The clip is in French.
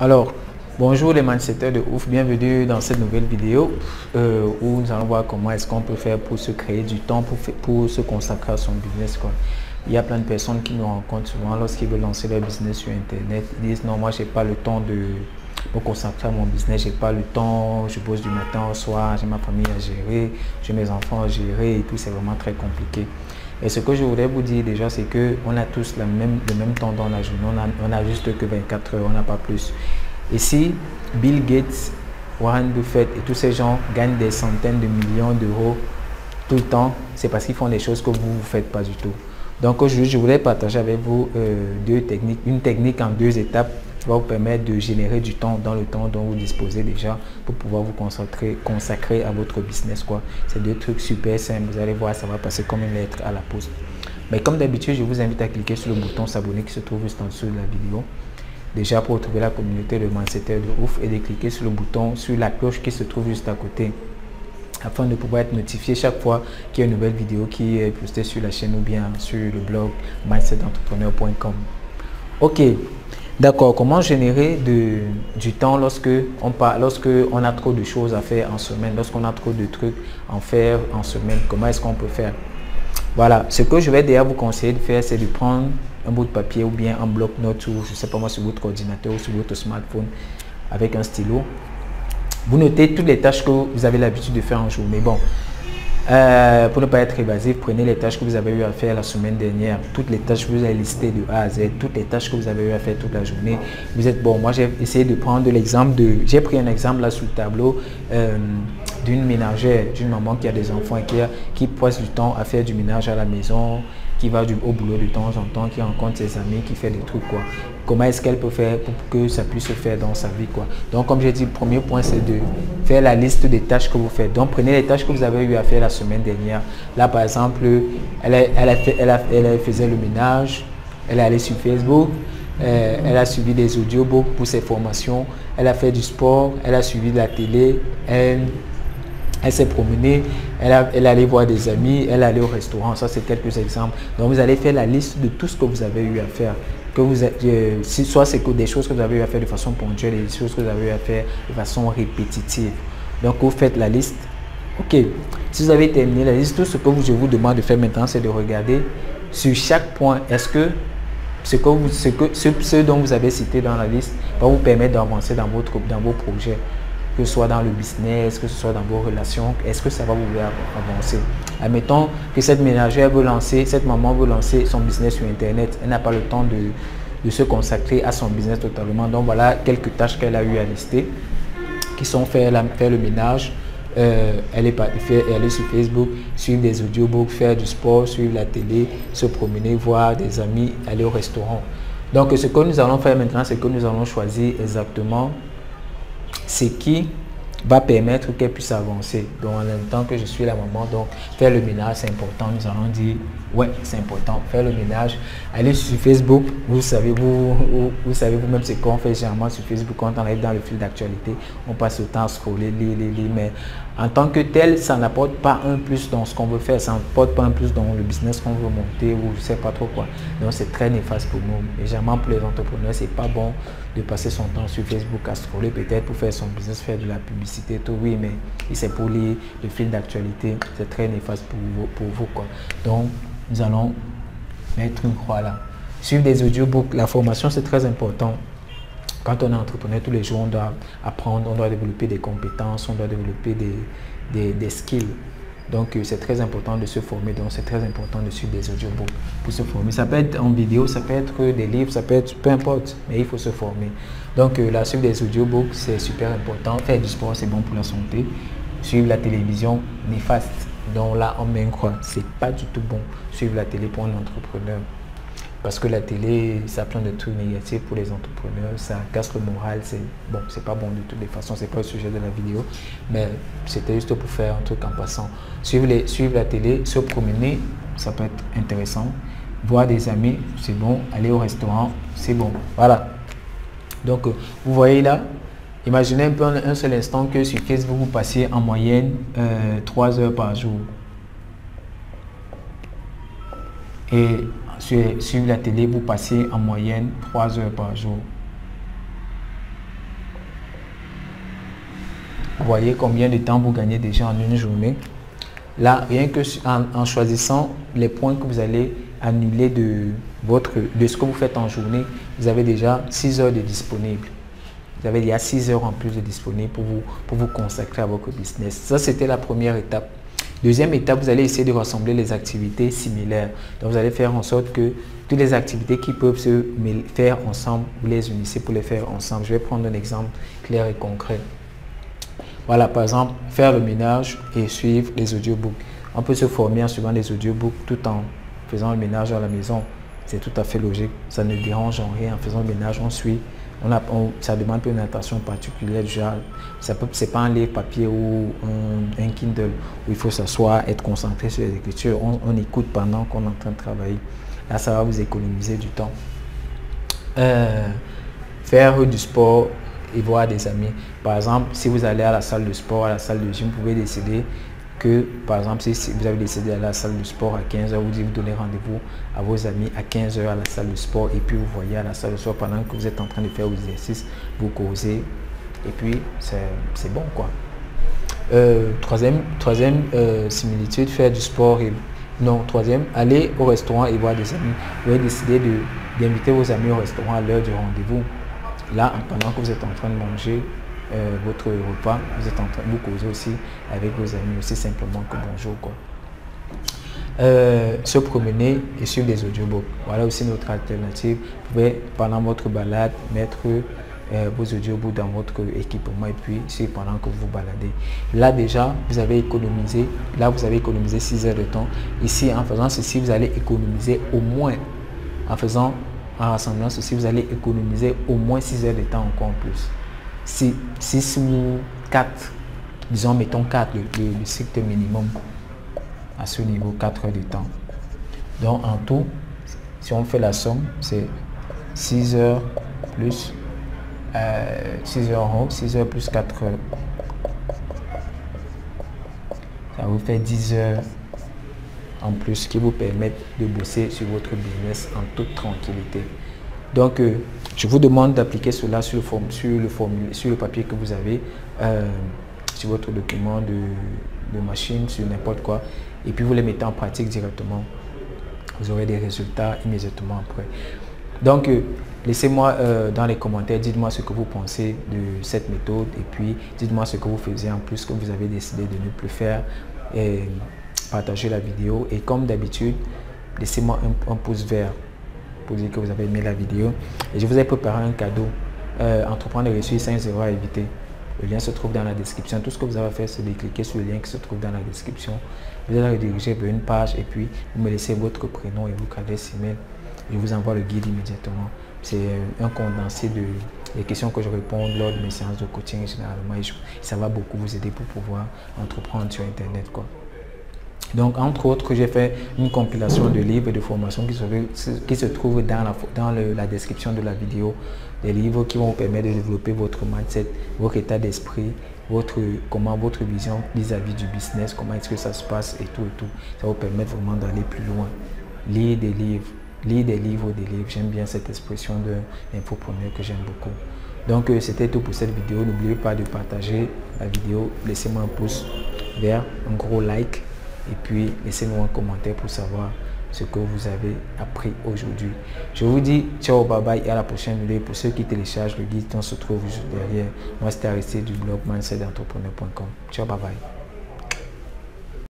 Alors, bonjour les mindsetters de ouf, bienvenue dans cette nouvelle vidéo où nous allons voir comment est-ce qu'on peut faire pour se créer du temps, pour se consacrer à son business, quoi. Il y a plein de personnes qui nous rencontrent souvent lorsqu'ils veulent lancer leur business sur internet. Ils disent non, moi j'ai pas le temps de me consacrer à mon business, j'ai pas le temps, je bosse du matin au soir, j'ai ma famille à gérer, j'ai mes enfants à gérer et tout, c'est vraiment très compliqué. Et ce que je voudrais vous dire déjà, c'est qu'on a tous le même temps dans la journée, on a juste que 24 heures, on n'a pas plus. Et si Bill Gates, Warren Buffett et tous ces gens gagnent des centaines de millions d'euros tout le temps, c'est parce qu'ils font des choses que vous ne faites pas du tout. Donc aujourd'hui, je voulais partager avec vous deux techniques, une technique en 2 étapes qui va vous permettre de générer du temps dans le temps dont vous disposez déjà pour pouvoir vous consacrer à votre business, quoi. C'est 2 trucs super simples, vous allez voir, ça va passer comme une lettre à la poste. Mais comme d'habitude, je vous invite à cliquer sur le bouton s'abonner qui se trouve juste en dessous de la vidéo. Déjà pour retrouver la communauté de mindsetters de ouf, et de cliquer sur le bouton, sur la cloche qui se trouve juste à côté, afin de pouvoir être notifié chaque fois qu'il y a une nouvelle vidéo qui est postée sur la chaîne ou bien sur le blog mindsetentrepreneur.com. Ok, d'accord. Comment générer du temps lorsque on a trop de choses à faire en semaine, lorsqu'on a trop de trucs à faire en semaine? Comment est-ce qu'on peut faire? Voilà, ce que je vais d'ailleurs vous conseiller de faire, c'est de prendre un bout de papier ou bien un bloc-notes ou je sais pas moi sur votre ordinateur ou sur votre smartphone avec un stylo. Vous notez toutes les tâches que vous avez l'habitude de faire en journée. Bon, pour ne pas être évasif, prenez les tâches que vous avez eu à faire la semaine dernière, toutes les tâches que vous avez listées de A à Z, toutes les tâches que vous avez eu à faire toute la journée. Vous êtes bon, moi j'ai essayé de prendre l'exemple j'ai pris un exemple là sur le tableau d'une ménagère, d'une maman qui a des enfants et qui passe du temps à faire du ménage à la maison, qui va au boulot de temps en temps, qui rencontre ses amis, qui fait des trucs, quoi. Comment est-ce qu'elle peut faire pour que ça puisse se faire dans sa vie, quoi. Donc comme j'ai dit, le premier point c'est de faire la liste des tâches que vous faites. Donc prenez les tâches que vous avez eu à faire la semaine dernière. Là par exemple, elle faisait le ménage, elle est allée sur Facebook, elle a suivi des audiobooks pour ses formations, elle a fait du sport, elle a suivi de la télé, elle s'est promenée, elle est allée voir des amis, elle est allée au restaurant. Ça, c'est quelques exemples. Donc, vous allez faire la liste de tout ce que vous avez eu à faire. Soit c'est des choses que vous avez eu à faire de façon ponctuelle et des choses que vous avez eu à faire de façon répétitive. Donc, vous faites la liste. OK. Si vous avez terminé la liste, tout ce que je vous demande de faire maintenant, c'est de regarder sur chaque point. Est-ce que ce dont vous avez cité dans la liste va vous permettre d'avancer dans vos projets? Que ce soit dans le business, que ce soit dans vos relations, est-ce que ça va vous faire avancer? Admettons que cette ménagère veut lancer, cette maman veut lancer son business sur Internet. Elle n'a pas le temps de se consacrer à son business totalement. Donc voilà quelques tâches qu'elle a eu à lister, qui sont faire le ménage, aller sur Facebook, suivre des audiobooks, faire du sport, suivre la télé, se promener, voir des amis, aller au restaurant. Donc ce que nous allons faire maintenant, c'est que nous allons choisir exactement ce qui va permettre qu'elle puisse avancer. Donc en même temps que je suis la maman, donc faire le ménage c'est important. Nous allons dire ouais, c'est important, faire le ménage. Aller sur Facebook, vous savez vous-même ce qu'on fait généralement sur Facebook quand on arrive dans le fil d'actualité, on passe le temps à scroller, lire, mais en tant que tel, ça n'apporte pas un plus dans ce qu'on veut faire, ça n'apporte pas un plus dans le business qu'on veut monter ou je sais pas trop quoi. Donc c'est très néfaste pour nous. Et généralement pour les entrepreneurs, c'est pas bon de passer son temps sur Facebook à scroller, peut-être pour faire son business, faire de la publicité, tout, oui, mais c'est pour lire le fil d'actualité, c'est très néfaste pour vous, quoi. Donc nous allons mettre une croix là. Suivre des audiobooks, la formation c'est très important. Quand on est entrepreneur, tous les jours, on doit apprendre, on doit développer des compétences, on doit développer des skills. Donc, c'est très important de se former. Donc, c'est très important de suivre des audiobooks pour se former. Ça peut être en vidéo, ça peut être des livres, ça peut être peu importe, mais il faut se former. Donc, la suivre des audiobooks, c'est super important. Faire du sport, c'est bon pour la santé. Suivre la télévision, néfaste. Donc là, on met une croix. C'est pas du tout bon suivre la télé pour un entrepreneur. Parce que la télé, ça a plein de trucs négatifs pour les entrepreneurs, ça casse le moral, c'est pas bon de toutes les façons, c'est pas le sujet de la vidéo, mais c'était juste pour faire un truc en passant. Suivre la télé, se promener, ça peut être intéressant. Voir des amis, c'est bon. Aller au restaurant, c'est bon. Voilà. Donc, vous voyez là, imaginez un peu un seul instant que sur Facebook, vous passiez en moyenne 3 heures par jour. Et sur la télé, vous passez en moyenne 3 heures par jour. Vous voyez combien de temps vous gagnez déjà en une journée. Là, rien que en choisissant les points que vous allez annuler de ce que vous faites en journée, vous avez déjà 6 heures de disponible. Vous avez déjà 6 heures en plus de disponible pour vous consacrer à votre business. Ça, c'était la première étape. Deuxième étape, vous allez essayer de rassembler les activités similaires. Donc, vous allez faire en sorte que toutes les activités qui peuvent se faire ensemble, vous les unissez pour les faire ensemble. Je vais prendre un exemple clair et concret. Voilà, par exemple, faire le ménage et suivre les audiobooks. On peut se former en suivant les audiobooks tout en faisant le ménage à la maison. C'est tout à fait logique. Ça ne dérange en rien. En faisant le ménage, on suit. Ça demande une attention particulière. Ce n'est pas un livre papier ou un Kindle où il faut s'asseoir, être concentré sur les écritures. On écoute pendant qu'on est en train de travailler. Là, ça va vous économiser du temps. Faire du sport et voir des amis. Par exemple, si vous allez à la salle de sport, à la salle de gym, vous pouvez décider que, par exemple, si vous avez décidé d'aller à la salle de sport à 15 h, vous donnez rendez-vous à vos amis à 15 h à la salle de sport et puis vous voyez à la salle de sport pendant que vous êtes en train de faire vos exercices, vous causez et puis c'est bon quoi. Troisième similitude, faire du sport et troisième, aller au restaurant et voir des amis. Vous allez décider d'inviter vos amis au restaurant à l'heure du rendez-vous. Là, pendant que vous êtes en train de manger votre repas, vous êtes en train de vous causer aussi avec vos amis, aussi simplement que bonjour quoi. Se promener et suivre des audiobooks. Voilà aussi notre alternative. Vous pouvez pendant votre balade mettre vos audiobooks dans votre équipement et puis suivre pendant que vous vous baladez. Là déjà, vous avez économisé 6 heures de temps. Ici, en faisant ceci, vous allez économiser au moins, en rassemblant ceci, vous allez économiser au moins 6 heures de temps encore en plus. 6 ou 4, disons, mettons 4, le cycle minimum à ce niveau, 4 heures de temps. Donc en tout, si on fait la somme, c'est 6 heures plus 6 heures en haut, 6 heures plus 4 heures. Ça vous fait 10 heures en plus qui vous permettent de bosser sur votre business en toute tranquillité. Donc, je vous demande d'appliquer cela sur le papier que vous avez, sur votre document de machine, sur n'importe quoi, et puis vous les mettez en pratique directement. Vous aurez des résultats immédiatement après. Donc, laissez-moi dans les commentaires, dites-moi ce que vous pensez de cette méthode, et puis dites-moi ce que vous faisiez en plus que vous avez décidé de ne plus faire, et partagez la vidéo, et comme d'habitude, laissez-moi un pouce vert pour dire que vous avez aimé la vidéo. Et je vous ai préparé un cadeau, entreprendre et réussir 5 erreurs à éviter. Le lien se trouve dans la description. Tout ce que vous avez à faire, c'est de cliquer sur le lien qui se trouve dans la description. Vous allez rediriger vers une page et puis vous me laissez votre prénom et votre adresse email. Je vous envoie le guide immédiatement. C'est un condensé des questions que je réponds lors de mes séances de coaching généralement. Et ça va beaucoup vous aider pour pouvoir entreprendre sur Internet, quoi. Donc, entre autres, j'ai fait une compilation de livres et de formations qui se trouvent dans la description de la vidéo. Des livres qui vont vous permettre de développer votre mindset, votre état d'esprit, votre vision vis-à-vis du business, comment est-ce que ça se passe et tout et tout. Ça vous permet vraiment d'aller plus loin. Lire des livres. J'aime bien cette expression d'infopreneur que j'aime beaucoup. Donc, c'était tout pour cette vidéo. N'oubliez pas de partager la vidéo. Laissez-moi un pouce vert, un gros like. Et puis, laissez-nous un commentaire pour savoir ce que vous avez appris aujourd'hui. Je vous dis ciao, bye bye et à la prochaine vidéo. Pour ceux qui téléchargent le guide, on se trouve juste derrière. Moi, c'était Aristide du blog mindsetentrepreneur.com. Ciao, bye bye.